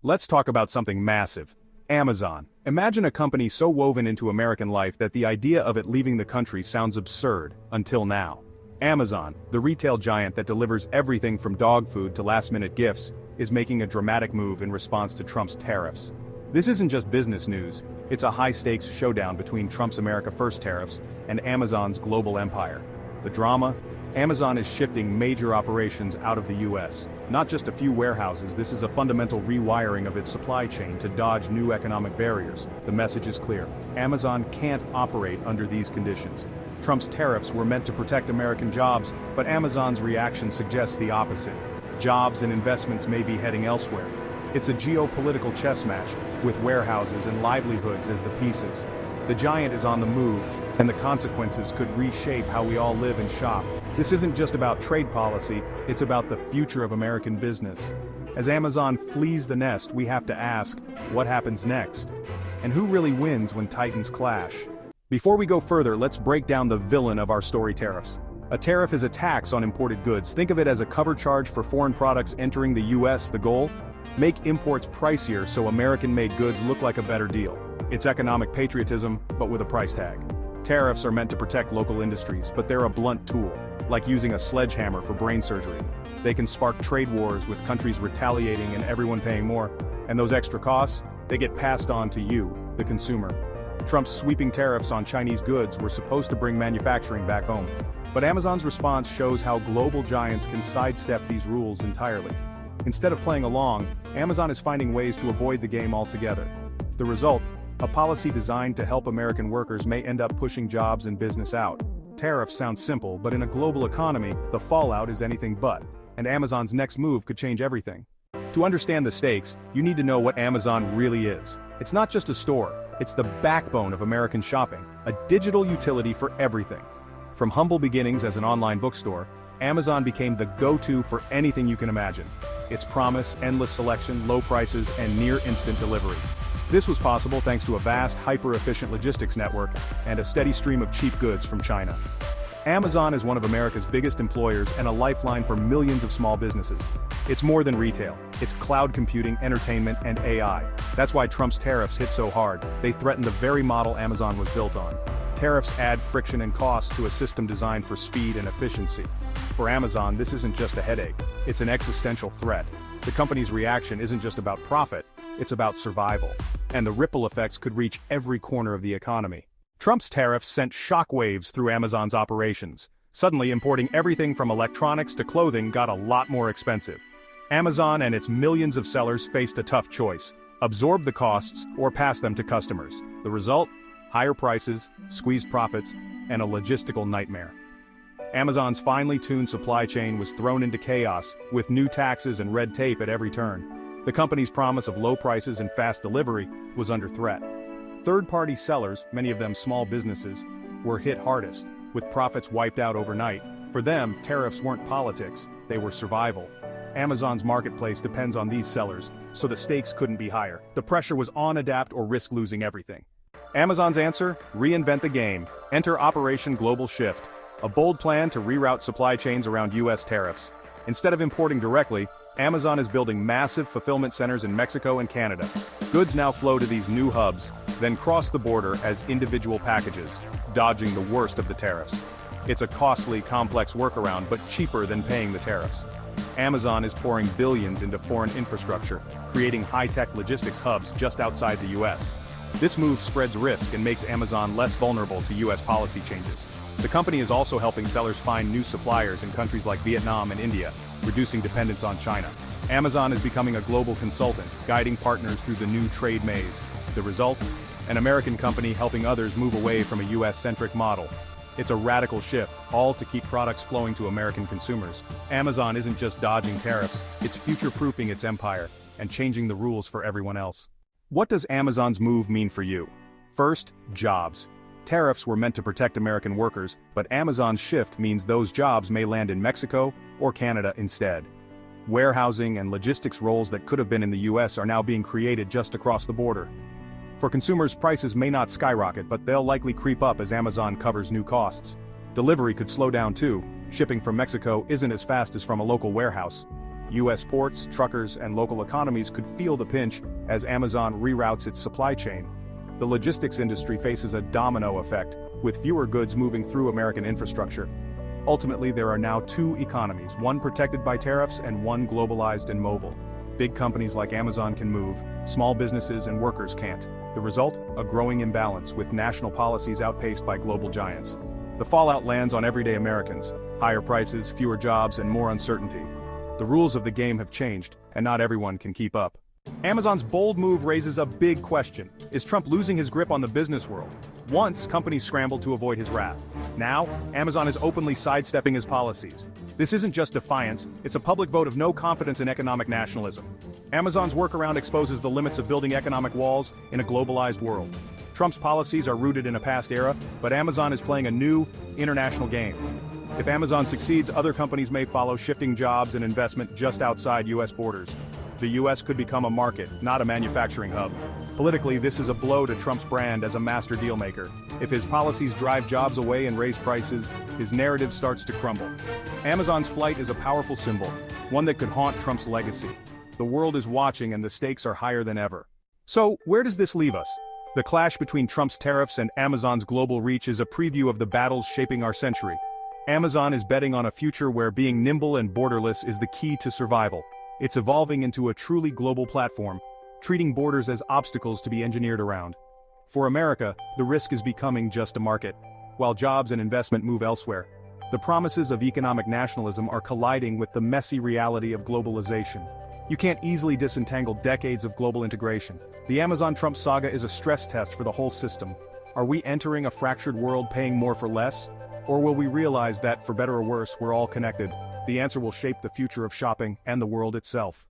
Let's talk about something massive. Amazon. Imagine a company so woven into American life that the idea of it leaving the country sounds absurd, until now. Amazon, the retail giant that delivers everything from dog food to last-minute gifts, is making a dramatic move in response to Trump's tariffs. This isn't just business news, it's a high-stakes showdown between Trump's America First tariffs and Amazon's global empire. The drama? Amazon is shifting major operations out of the US. Not just a few warehouses, this is a fundamental rewiring of its supply chain to dodge new economic barriers. The message is clear. Amazon can't operate under these conditions. Trump's tariffs were meant to protect American jobs, but Amazon's reaction suggests the opposite. Jobs and investments may be heading elsewhere. It's a geopolitical chess match, with warehouses and livelihoods as the pieces. The giant is on the move, and the consequences could reshape how we all live and shop. This isn't just about trade policy, it's about the future of American business. As Amazon flees the nest, we have to ask, what happens next? And who really wins when titans clash? Before we go further, let's break down the villain of our story: tariffs. A tariff is a tax on imported goods. Think of it as a cover charge for foreign products entering the US. The goal? Make imports pricier so American-made goods look like a better deal. It's economic patriotism, but with a price tag. Tariffs are meant to protect local industries, but they're a blunt tool, like using a sledgehammer for brain surgery. They can spark trade wars with countries retaliating and everyone paying more, and those extra costs, they get passed on to you, the consumer. Trump's sweeping tariffs on Chinese goods were supposed to bring manufacturing back home. But Amazon's response shows how global giants can sidestep these rules entirely. Instead of playing along, Amazon is finding ways to avoid the game altogether. The result? A policy designed to help American workers may end up pushing jobs and business out. Tariffs sound simple, but in a global economy, the fallout is anything but, and Amazon's next move could change everything. To understand the stakes, you need to know what Amazon really is. It's not just a store, it's the backbone of American shopping, a digital utility for everything. From humble beginnings as an online bookstore, Amazon became the go-to for anything you can imagine. Its promise, endless selection, low prices, and near-instant delivery. This was possible thanks to a vast, hyper-efficient logistics network and a steady stream of cheap goods from China. Amazon is one of America's biggest employers and a lifeline for millions of small businesses. It's more than retail. It's cloud computing, entertainment, and AI. That's why Trump's tariffs hit so hard. They threaten the very model Amazon was built on. Tariffs add friction and cost to a system designed for speed and efficiency. For Amazon, this isn't just a headache. It's an existential threat. The company's reaction isn't just about profit, it's about survival. And the ripple effects could reach every corner of the economy. Trump's tariffs sent shockwaves through Amazon's operations. Suddenly, importing everything from electronics to clothing got a lot more expensive. Amazon and its millions of sellers faced a tough choice: absorb the costs or pass them to customers. The result? Higher prices, squeezed profits, and a logistical nightmare. Amazon's finely tuned supply chain was thrown into chaos, with new taxes and red tape at every turn. The company's promise of low prices and fast delivery was under threat. Third-party sellers, many of them small businesses, were hit hardest, with profits wiped out overnight. For them, tariffs weren't politics, they were survival. Amazon's marketplace depends on these sellers, so the stakes couldn't be higher. The pressure was on: adapt or risk losing everything. Amazon's answer? Reinvent the game. Enter Operation Global Shift, a bold plan to reroute supply chains around US tariffs. Instead of importing directly, Amazon is building massive fulfillment centers in Mexico and Canada. Goods now flow to these new hubs, then cross the border as individual packages, dodging the worst of the tariffs. It's a costly, complex workaround, but cheaper than paying the tariffs. Amazon is pouring billions into foreign infrastructure, creating high-tech logistics hubs just outside the US. This move spreads risk and makes Amazon less vulnerable to US policy changes. The company is also helping sellers find new suppliers in countries like Vietnam and India, reducing dependence on China. Amazon is becoming a global consultant, guiding partners through the new trade maze. The result? An American company helping others move away from a US-centric model. It's a radical shift, all to keep products flowing to American consumers. Amazon isn't just dodging tariffs, it's future-proofing its empire and changing the rules for everyone else. What does Amazon's move mean for you? First, jobs. Tariffs were meant to protect American workers, but Amazon's shift means those jobs may land in Mexico or Canada instead. Warehousing and logistics roles that could have been in the US are now being created just across the border. For consumers, prices may not skyrocket, but they'll likely creep up as Amazon covers new costs. Delivery could slow down too. Shipping from Mexico isn't as fast as from a local warehouse. US ports, truckers, and local economies could feel the pinch as Amazon reroutes its supply chain. The logistics industry faces a domino effect, with fewer goods moving through American infrastructure. Ultimately, there are now two economies, one protected by tariffs and one globalized and mobile. Big companies like Amazon can move, small businesses and workers can't. The result? A growing imbalance, with national policies outpaced by global giants. The fallout lands on everyday Americans: higher prices, fewer jobs, and more uncertainty. The rules of the game have changed, and not everyone can keep up. Amazon's bold move raises a big question. Is Trump losing his grip on the business world? Once, companies scrambled to avoid his wrath. Now, Amazon is openly sidestepping his policies. This isn't just defiance, it's a public vote of no confidence in economic nationalism. Amazon's workaround exposes the limits of building economic walls in a globalized world. Trump's policies are rooted in a past era, but Amazon is playing a new, international game. If Amazon succeeds, other companies may follow, shifting jobs and investment just outside US borders. The US could become a market, not a manufacturing hub. Politically, this is a blow to Trump's brand as a master dealmaker. If his policies drive jobs away and raise prices, his narrative starts to crumble. Amazon's flight is a powerful symbol, one that could haunt Trump's legacy. The world is watching and the stakes are higher than ever. So, where does this leave us? The clash between Trump's tariffs and Amazon's global reach is a preview of the battles shaping our century. Amazon is betting on a future where being nimble and borderless is the key to survival. It's evolving into a truly global platform, treating borders as obstacles to be engineered around. For America, the risk is becoming just a market, while jobs and investment move elsewhere. The promises of economic nationalism are colliding with the messy reality of globalization. You can't easily disentangle decades of global integration. The Amazon-Trump saga is a stress test for the whole system. Are we entering a fractured world, paying more for less? Or will we realize that, for better or worse, we're all connected? The answer will shape the future of shopping and the world itself.